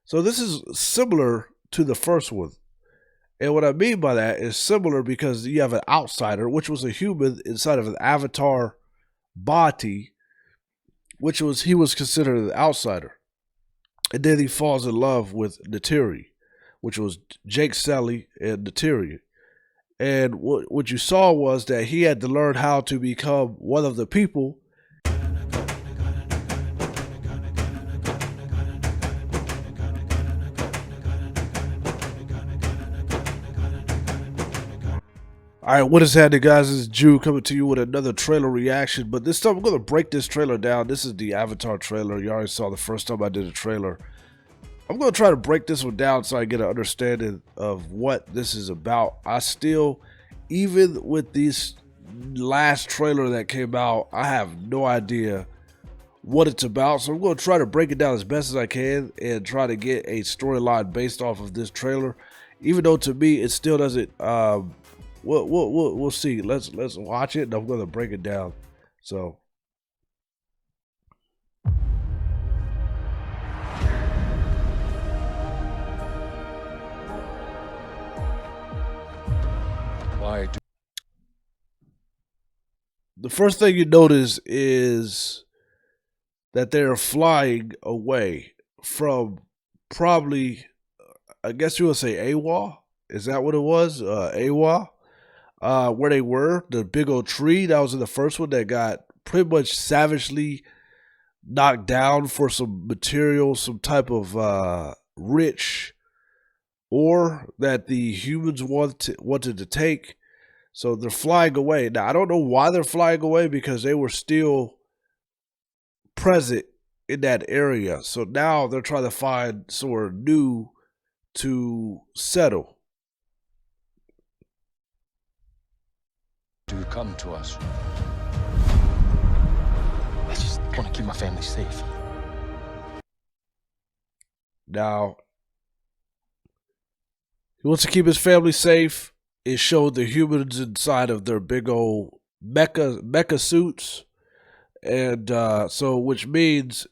So this is similar to the first one. And what I mean by that is similar because you have an outsider, which was a human inside of an avatar body, which was he was considered an outsider. And then he falls in love with Natiri, which was Jake Sully and Natiri. And what you saw was that he had to learn how to become one of the people. All right, what is happening, guys? This is Jew coming to you with another trailer reaction. But this time, I'm going to break this trailer down. This is the Avatar trailer. You already saw the first time I did a trailer. I'm going to try to break this one down so I get an understanding of what this is about. I still, even with this last trailer that came out, I have no idea what it's about. So I'm going to try to break it down as best as I can and try to get a storyline based off of this trailer. Even though to me, it still doesn't... We'll see. Let's watch it, and I'm gonna break it down. So, why do the first thing you notice is that they're flying away from probably, I guess you would say Awa. Is that what it was? Awa. Where they were, the big old tree that was in the first one that got pretty much savagely knocked down for some material, some type of rich ore that the humans wanted to take. So they're flying away. Now, I don't know why they're flying away because they were still present in that area. So now they're trying to find somewhere new to settle. you come to us? I just want to keep my family safe. Now, he wants to keep his family safe. It showed the humans inside of their big old mecha suits. And so, which means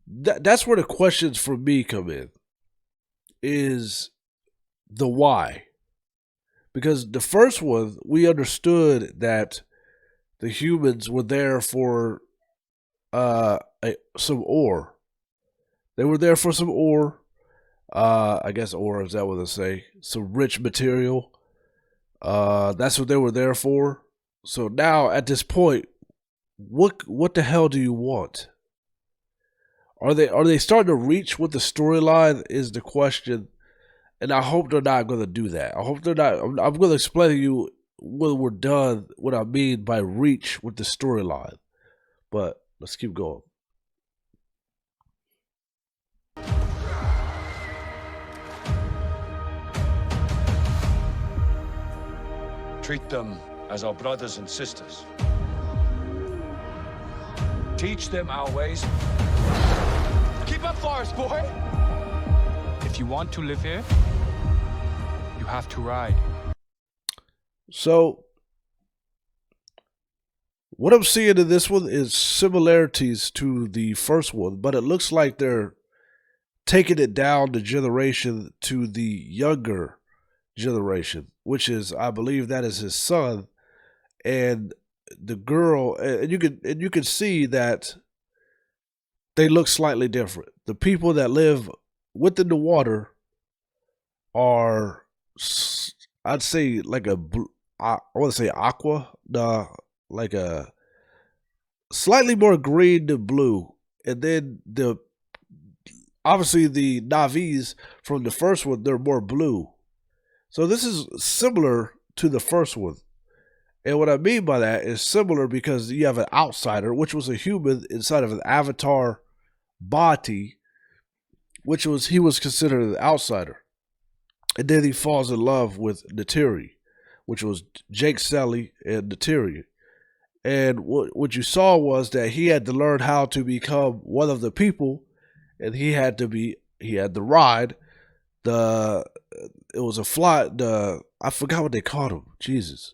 that's where the questions for me come in, is the why. Because the first one, we understood that the humans were there for some ore. They were there for some ore. I guess ore, is that what they say? Some rich material. That's what they were there for. So now, at this point, what the hell do you want? Are they starting to reach what the storyline is the question? And I hope they're not going to do that. I hope they're not. I'm going to explain to you when we're done what I mean by reach with the storyline. But let's keep going. Treat them as our brothers and sisters. Teach them our ways. Keep up, Forest Boy! If you want to live here, you have to ride. So, what I'm seeing in this one is similarities to the first one, but it looks like they're taking it down the generation to the younger generation, which is, I believe, that is his son, and the girl, and you can see that they look slightly different. The people that live within the water are, I'd say, like I want to say aqua, like a slightly more green than blue. And then obviously the Navis from the first one, they're more blue. So this is similar to the first one. And what I mean by that is similar because you have an outsider, which was a human inside of an avatar body, which was he was considered an outsider. And then he falls in love with Natiri, which was Jake Sully and Natiri. And what you saw was that he had to learn how to become one of the people, and he had to ride it was a fly, I forgot what they called him. Jesus.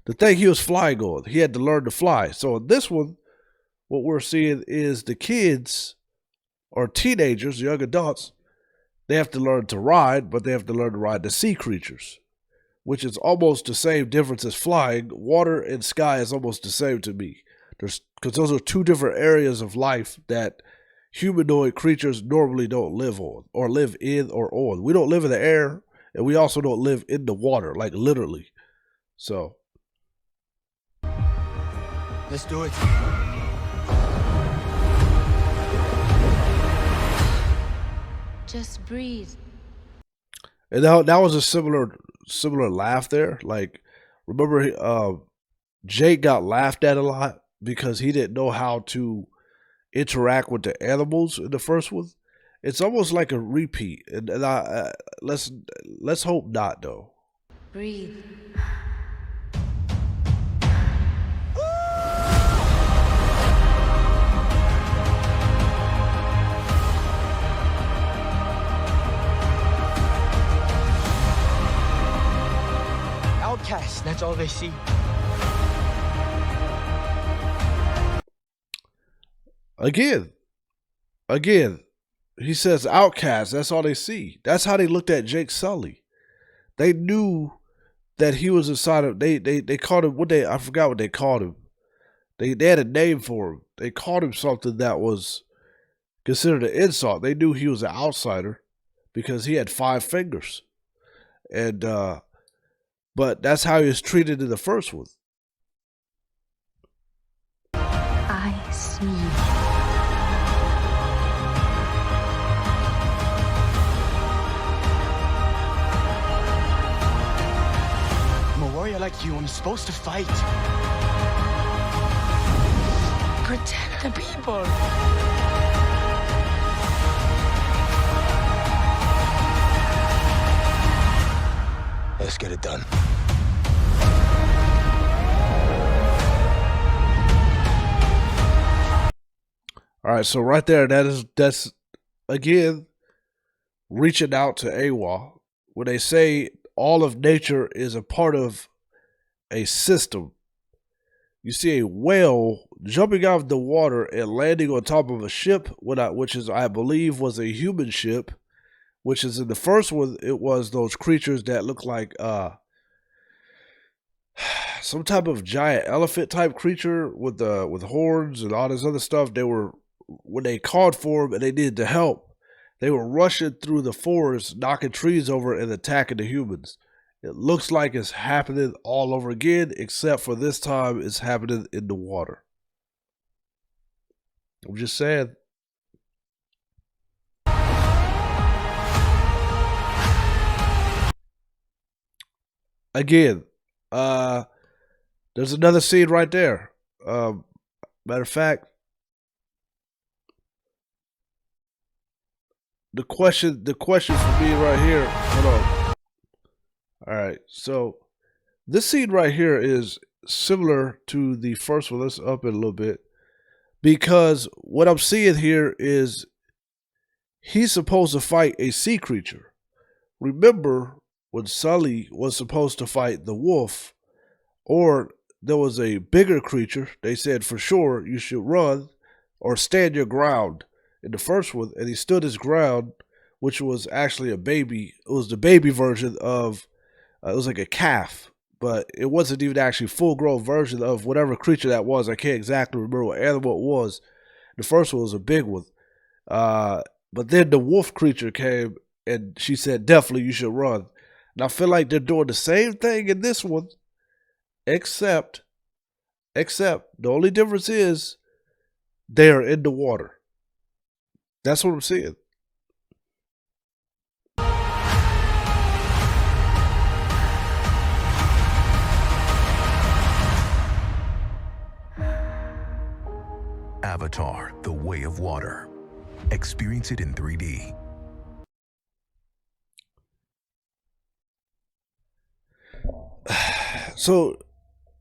The thing he was flying on. He had to learn to fly. So in this one, what we're seeing is the kids or teenagers, young adults, they have to learn to ride, but they have to learn to ride the sea creatures, which is almost the same difference as flying. Water and sky is almost the same to me. Because those are two different areas of life that humanoid creatures normally don't live on, or live in, or on. We don't live in the air, and we also don't live in the water, like literally. So Let's do it. Just breathe. And that was a similar laugh there. Like, remember, Jake got laughed at a lot because he didn't know how to interact with the animals in the first one. It's almost like a repeat, and let's hope not, though. Breathe. Outcasts, that's all they see. Again, he says outcasts, that's all they see. That's how they looked at Jake Sully. They knew that he was inside of, they called him, I forgot what they called him. They had a name for him. They called him something that was considered an insult. They knew he was an outsider because he had 5 fingers. And, but that's how he was treated in the first one. I see. I'm a warrior like you. I'm supposed to fight. Protect the people. Let's get it done. All right, so right there, that's again reaching out to AWA when they say all of nature is a part of a system. You see a whale jumping out of the water and landing on top of a ship, which is, I believe, was a human ship. Which is in the first one, it was those creatures that look like some type of giant elephant type creature with horns and all this other stuff. They were, when they called for them and they needed the help, they were rushing through the forest, knocking trees over and attacking the humans. It looks like it's happening all over again, except for this time it's happening in the water. I'm just saying. Again, there's another scene right there. Matter of fact, the question for me right here. Hold on. All right, so this scene right here is similar to the first one. Let's up it a little bit, because what I'm seeing here is he's supposed to fight a sea creature. Remember when Sully was supposed to fight the wolf, or there was a bigger creature, they said for sure you should run or stand your ground in the first one, and he stood his ground, which was actually a baby. It was the baby version of, it was like a calf, but it wasn't even actually full-grown version of whatever creature that was. I can't exactly remember what animal it was. The first one was a big one. But then the wolf creature came, and she said, definitely you should run. And I feel like they're doing the same thing in this one, except the only difference is they're in the water. That's what I'm seeing. Avatar: The Way of Water. Experience it in 3D. So,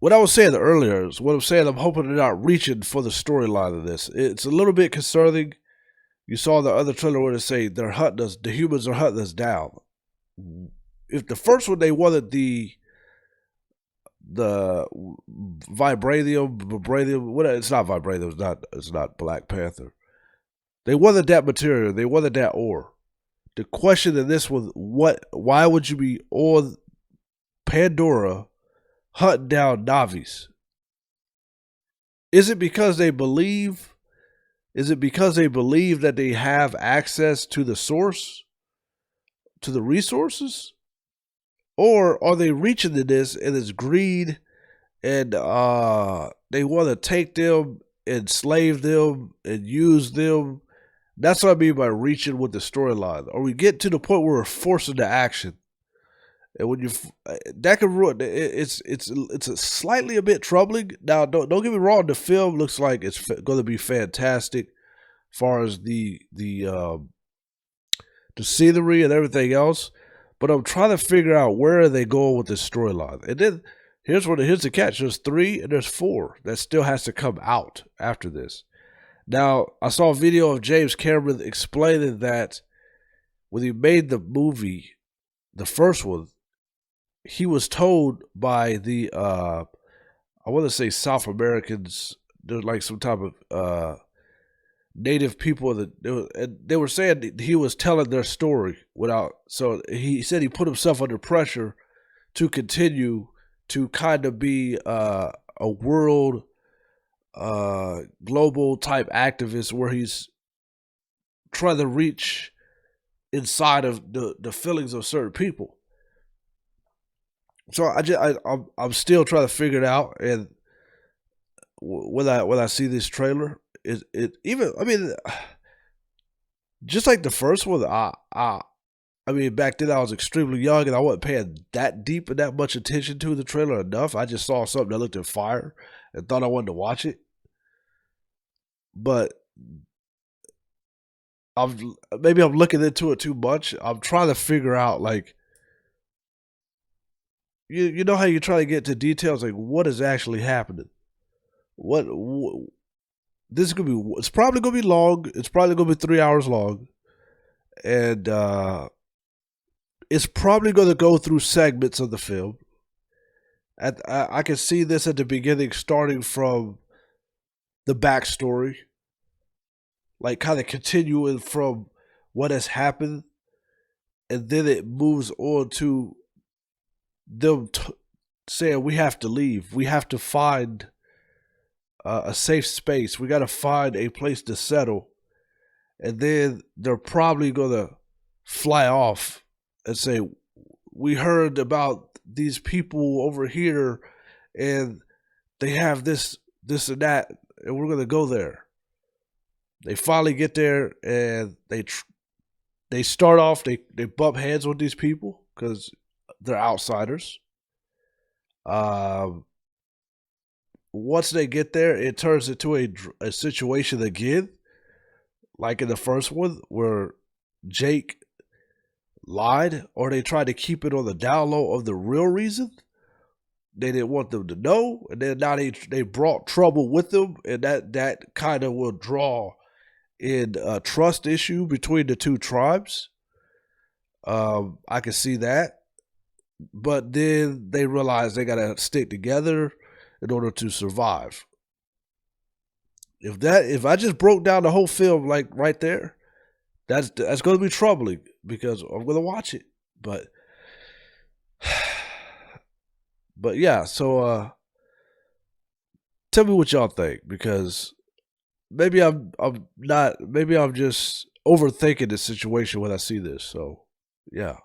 what I was saying earlier is what I'm saying. I'm hoping they're not reaching for the storyline of this. It's a little bit concerning. You saw the other trailer where they say they're hunting us. The humans are hunting us down. If the first one they wanted the vibranium, what? It's not vibranium. It's not Black Panther. They wanted that material. They wanted that ore. the question in this was, why would you be on Pandora hunting down Navis? Is it because they believe? Is it because they believe that they have access to the source, to the resources? Or are they reaching to this and it's greed and they want to take them, enslave them, and use them? That's what I mean by reaching with the storyline. Or we get to the point where we're forced into action. And when you that can ruin it's slightly a bit troubling. Now, don't get me wrong. The film looks like it's going to be fantastic, as far as the scenery and everything else. But I'm trying to figure out where are they going with this storyline. And then here's the catch. There's 3 and there's 4 that still has to come out after this. Now, I saw a video of James Cameron explaining that when he made the movie, the first one, he was told by the I want to say South Americans, they're like some type of native people that they were saying that he was telling their story without. So he said he put himself under pressure to continue to kind of be a world global type activist, where he's trying to reach inside of the feelings of certain people. So I'm still trying to figure it out, and when I see this trailer, it even, I mean, just like the first one, I mean, back then I was extremely young and I wasn't paying that deep and that much attention to the trailer enough. I just saw something that looked at fire and thought I wanted to watch it. But maybe I'm looking into it too much. I'm trying to figure out, like, you know how you try to get to details, like what is actually happening. What this is gonna be? It's probably gonna be long. It's probably gonna be 3 hours long, and it's probably gonna go through segments of the film. I can see this at the beginning, starting from the backstory, like kind of continuing from what has happened, and then it moves on to them saying we have to leave. We have to find a safe space. We got to find a place to settle. And then they're probably going to fly off and say, we heard about these people over here and they have this and that, and we're going to go there. They finally get there and they start off, they bump heads with these people because they're outsiders. Once they get there, it turns into a situation again, like in the first one, where Jake lied, or they tried to keep it on the down low of the real reason. They didn't want them to know, and then now they brought trouble with them, and that kind of will draw in a trust issue between the two tribes. I can see that. But then they realize they gotta stick together in order to survive. If I just broke down the whole film like right there, that's gonna be troubling because I'm gonna watch it. But yeah, so tell me what y'all think, because maybe I'm just overthinking the situation when I see this. So yeah.